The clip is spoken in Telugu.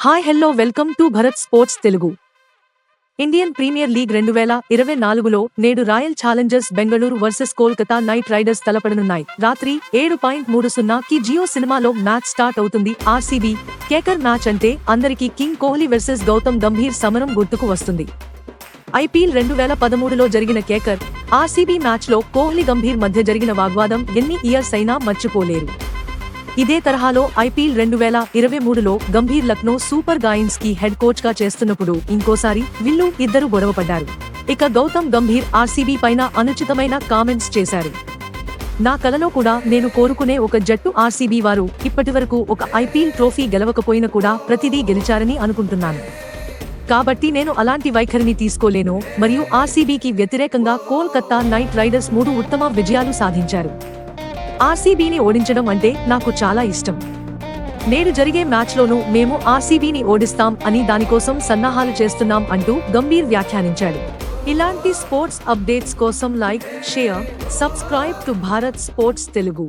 Hi hello welcome to Bharat sports Telugu. Indian premier league 2024లో నేడు royal challengers Bengaluru versus Kolkata knight riders తలపడనున్నాయి. రాత్రి 7:30కి జియో సినిమాలో మ్యాచ్ స్టార్ట్ అవుతుంది. ఆర్సీబీ కేకర్ మ్యాచ్ అంటే అందరికీ కింగ్ కోహ్లీ వర్సెస్ గౌతమ్ గంభీర్ సమరం గుర్తుకు వస్తుంది. ఐపీఎల్ 2013లో జరిగిన కేకర్ ఆర్సీబీ మ్యాచ్లో కోహ్లీ గంభీర్ మధ్య జరిగిన వాగ్వాదం ఎన్ని ఇయర్స్ అయినా మర్చిపోలేరు. ఇదే తరహాలో ఐపీఎల్ 2023లో గంభీర్ లక్నో సూపర్ జైంట్స్ కి హెడ్ కోచ్ గా చేస్తున్నప్పుడు ఇంకోసారి వీళ్ళు ఇద్దరు గొడవపడ్డారు. ఇక గౌతమ్ గంభీర్ ఆర్సీబీ పైన అనుచితమైన కామెంట్స్ చేశారు. నా కలలో కూడా నేను కోరుకునే ఒక జట్టు ఆర్సీబీ వారు ఇప్పటివరకు ఒక ఐపీఎల్ ట్రోఫీ గెలవకపోయినా కూడా ప్రతిదీ గెలిచారని అనుకుంటున్నాను. కాబట్టి నేను అలాంటి వైఖరిని తీసుకోలేను. మరియు ఆర్సీబీకి వ్యతిరేకంగా కోల్కతా నైట్ రైడర్స్ 3 ఉత్తమ విజయాలు సాధించారు. ఆర్సీబీని ఓడించడం అంటే నాకు చాలా ఇష్టం. నేడు జరిగే మ్యాచ్లోనూ మేము ఆర్సీబీని ఓడిస్తాం అని దానికోసం సన్నాహాలు చేస్తున్నాం అంటూ గంభీర్ వ్యాఖ్యానించాడు. ఇలాంటి స్పోర్ట్స్ అప్డేట్స్ కోసం like, share, subscribe to Bharat sports Telugu.